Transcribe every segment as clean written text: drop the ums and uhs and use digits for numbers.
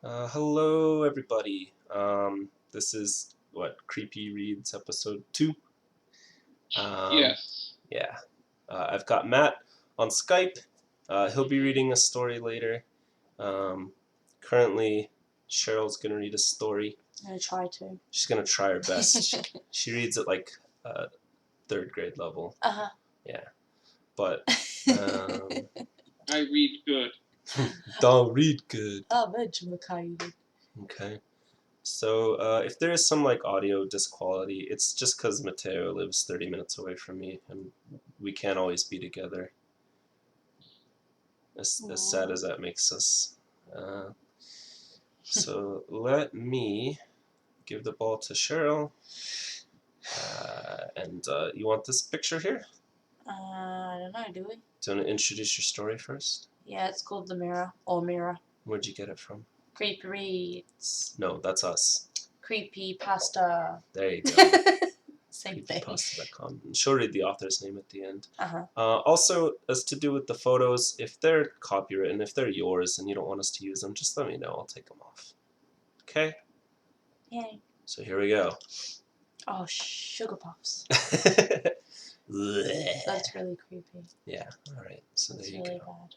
Hello, everybody. This is Creepy Reads episode 2. Um, Yes. yeah. I've got Matt on Skype. He'll be reading a story later. Um, Currently, Cheryl's gonna read a story. I'm gonna try to. She's gonna try her best. She reads at like third grade level. Uh-huh. Yeah, but I read good. don't read good. Okay. So if there is some audio disquality, it's just because Mateo lives 30 minutes away from me, and we can't always be together. As sad as that makes us. So let me give the ball to Sheryl. And you want this picture here? I don't know, do we? Do you want to introduce your story first? Yeah, it's called The Mirror, or Mirror. Where'd you get it from? Creepy Reads. No, that's us. Creepy Pasta. There you go. Same thing. Creepypasta.com. She'll read the author's name at the end. Uh-huh. Also, as to do with the photos, if they're copywritten, if they're yours and you don't want us to use them, just let me know. I'll take them off. Okay? Yay. So here we go. Oh, sugar puffs. Blech. That's really creepy. Yeah, alright. So That's there you really go. bad.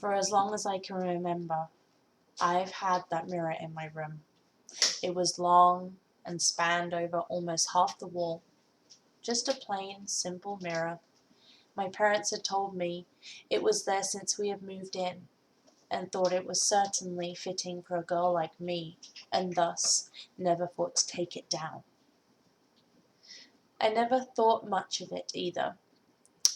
For as long as I can remember, I've had that mirror in my room. It was long and spanned over almost half the wall. Just a plain, simple mirror. My parents had told me it was there since we had moved in, and thought it was certainly fitting for a girl like me, and thus never thought to take it down. I never thought much of it either.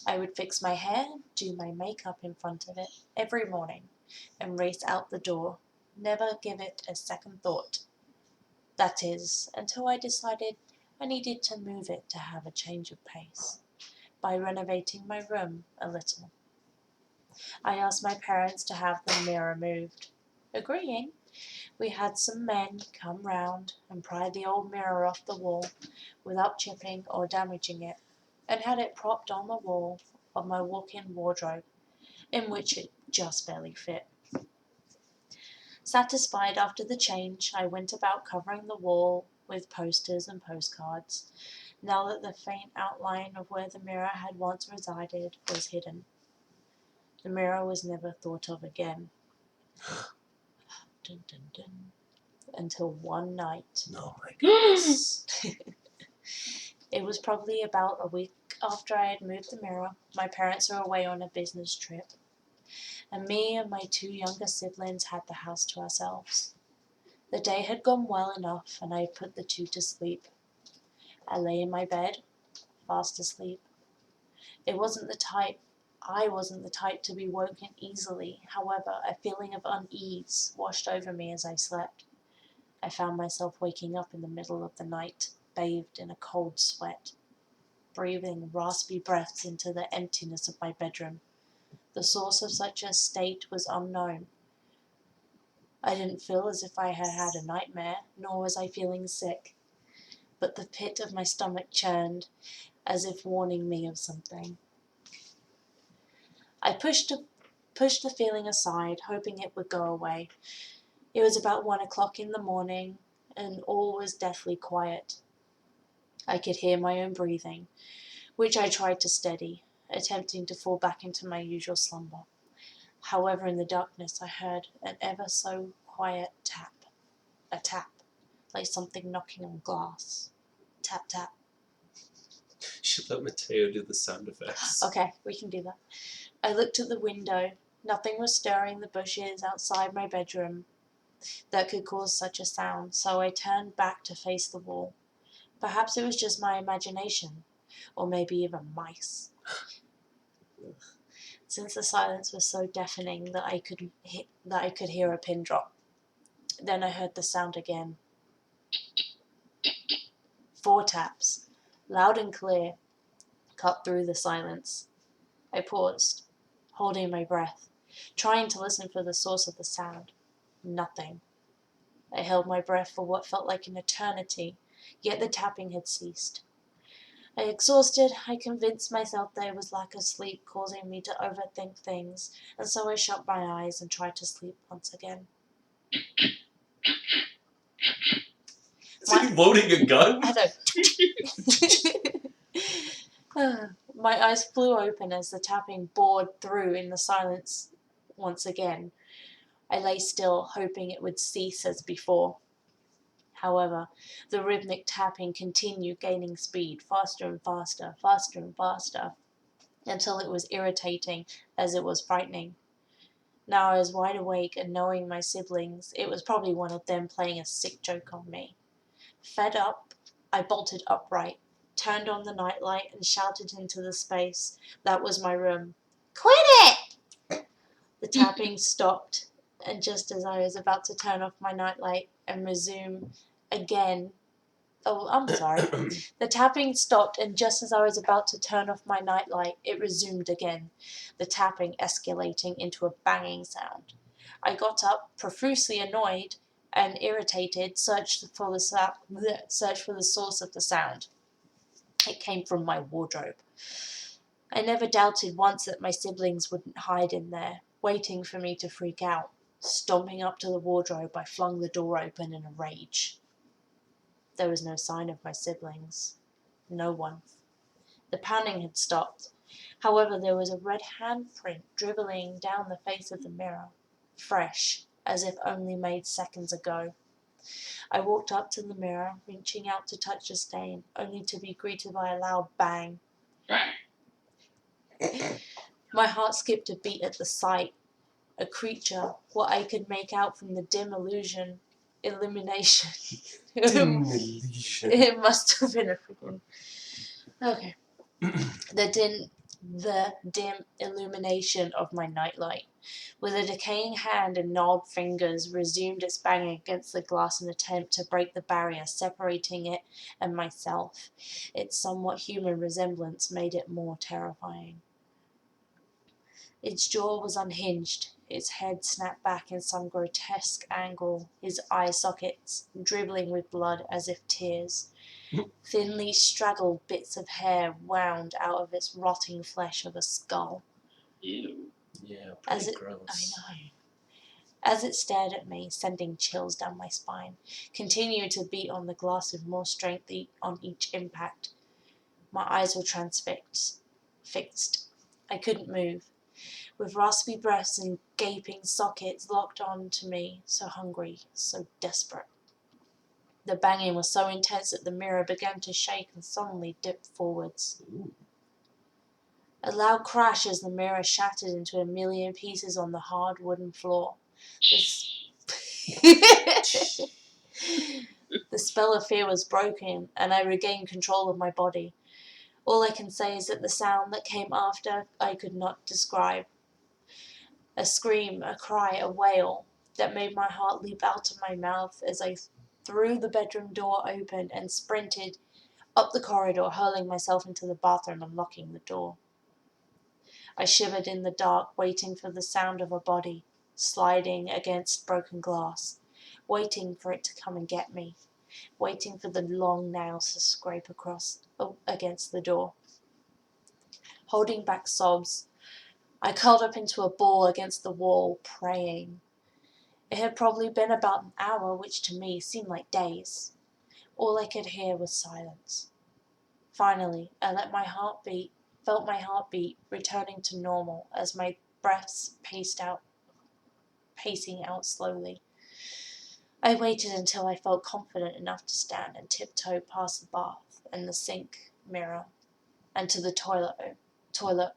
I would fix my hair, do my makeup in front of it every morning, and race out the door, never give it a second thought. That is, until I decided I needed to move it to have a change of pace, by renovating my room a little. I asked my parents to have the mirror moved. Agreeing, we had some men come round and pry the old mirror off the wall without chipping or damaging it, and had it propped on the wall of my walk-in wardrobe, in which it just barely fit. Satisfied after the change, I went about covering the wall with posters and postcards, now that the faint outline of where the mirror had once resided was hidden. The mirror was never thought of again. Dun, dun, dun. Until one night. Oh my goodness. It was probably about a week after I had moved the mirror. My parents were away on a business trip, and me and my 2 younger siblings had the house to ourselves. The day had gone well enough, and I had put the 2 to sleep. I lay in my bed, fast asleep. I wasn't the type to be woken easily. However, a feeling of unease washed over me as I slept. I found myself waking up in the middle of the night, bathed in a cold sweat, breathing raspy breaths into the emptiness of my bedroom. The source of such a state was unknown. I didn't feel as if I had had a nightmare, nor was I feeling sick, but the pit of my stomach churned, as if warning me of something. I pushed the feeling aside, hoping it would go away. It was about 1 o'clock in the morning, and all was deathly quiet. I could hear my own breathing, which I tried to steady, attempting to fall back into my usual slumber. However, in the darkness I heard an ever so quiet tap. A tap, like something knocking on glass. Tap, tap. Should let Mateo do the sound effects. Okay, we can do that. I looked at the window. Nothing was stirring the bushes outside my bedroom that could cause such a sound, so I turned back to face the wall. Perhaps it was just my imagination, or maybe even mice. Since the silence was so deafening that I could hear a pin drop. Then I heard the sound again. 4 taps, loud and clear, cut through the silence. I paused, holding my breath, trying to listen for the source of the sound. Nothing. I held my breath for what felt like an eternity, yet the tapping had ceased. Exhausted, I convinced myself that it was lack of sleep causing me to overthink things, and so I shut my eyes and tried to sleep once again. Is he loading a gun? I know. My eyes flew open as the tapping bored through in the silence once again. I lay still, hoping it would cease as before. However, the rhythmic tapping continued gaining speed, faster and faster, faster and faster, until it was irritating as it was frightening. Now I was wide awake and knowing my siblings, it was probably one of them playing a sick joke on me. Fed up, I bolted upright, turned on the nightlight and shouted into the space that was my room, "Quit it!" The tapping stopped, and just as I was about to turn off my nightlight and resume again, The tapping stopped, and just as I was about to turn off my nightlight, it resumed again, the tapping escalating into a banging sound. I got up, profusely annoyed and irritated, searched for the source of the sound. It came from my wardrobe. I never doubted once that my siblings wouldn't hide in there, waiting for me to freak out. Stomping up to the wardrobe, I flung the door open in a rage. There was no sign of my siblings. No one. The pounding had stopped. However, there was a red handprint dribbling down the face of the mirror, fresh, as if only made seconds ago. I walked up to the mirror, reaching out to touch the stain, only to be greeted by a loud bang. My heart skipped a beat at the sight. A creature, what I could make out from the dim illumination. It must have been a freaking... Okay. The dim illumination of my nightlight. With a decaying hand and gnarled fingers, resumed its banging against the glass in an attempt to break the barrier separating it and myself. Its somewhat human resemblance made it more terrifying. Its jaw was unhinged, its head snapped back in some grotesque angle, his eye sockets dribbling with blood as if tears. Thinly straggled bits of hair wound out of its rotting flesh of a skull. Ew. Yeah, As pretty it, gross. I know. As it stared at me, sending chills down my spine, continuing to beat on the glass with more strength on each impact. My eyes were fixed. I couldn't move. With raspy breaths and gaping sockets locked on to me, so hungry, so desperate. The banging was so intense that the mirror began to shake and suddenly dipped forwards. Ooh. A loud crash as the mirror shattered into a million pieces on the hard wooden floor. The spell of fear was broken, and I regained control of my body. All I can say is that the sound that came after I could not describe. A scream, a cry, a wail that made my heart leap out of my mouth as I threw the bedroom door open and sprinted up the corridor, hurling myself into the bathroom and locking the door. I shivered in the dark, waiting for the sound of a body sliding against broken glass, waiting for it to come and get me, waiting for the long nails to scrape against the door. Holding back sobs, I curled up into a ball against the wall, praying. It had probably been about an hour, which to me seemed like days. All I could hear was silence. Finally, I felt my heartbeat returning to normal as my breaths pacing out slowly. I waited until I felt confident enough to stand and tiptoe past the bath and the sink mirror and to the toilet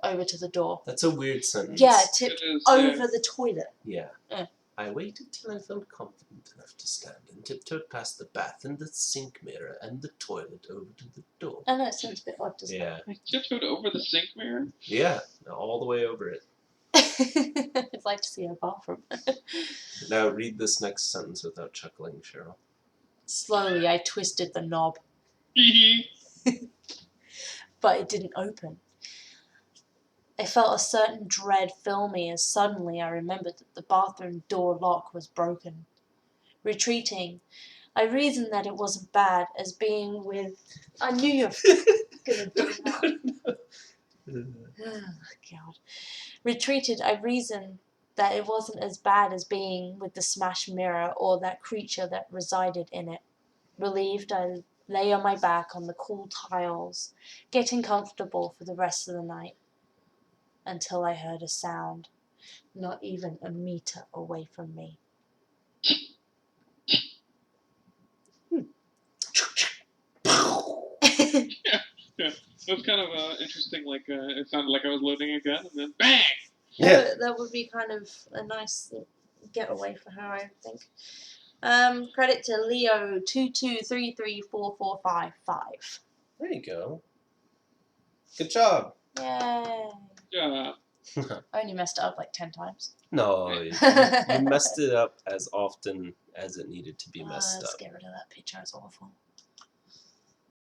over to the door. That's a weird sentence. Yeah, tipped It is, over the toilet. Yeah. Yeah. I waited till I felt confident enough to stand and tiptoed past the bath and the sink mirror and the toilet over to the door. I know it sounds a bit odd, doesn't Yeah. I tiptoed over the sink mirror. Yeah, all the way over it. it? I'd like to see a bathroom. Now read this next sentence without chuckling, Sheryl. Slowly, I twisted the knob, but it didn't open. I felt a certain dread fill me as suddenly I remembered that the bathroom door lock was broken. Retreating, I reasoned that it wasn't bad as being with. I knew you were gonna do that. Oh, God. Retreated, I reasoned that it wasn't as bad as being with the smashed mirror or that creature that resided in it. Relieved, I lay on my back on the cool tiles, getting comfortable for the rest of the night, until I heard a sound, not even a meter away from me. Yeah, that was kind of interesting. Like it sounded like I was loading a gun, and then bang! Yeah. That would be kind of a nice getaway for her, I think. Credit to Leo 22334455. There you go. Good job. Yay! Yeah. I only messed it up like 10 times. No, you messed it up as often as it needed to be messed Let's up. get rid of that picture, it's awful.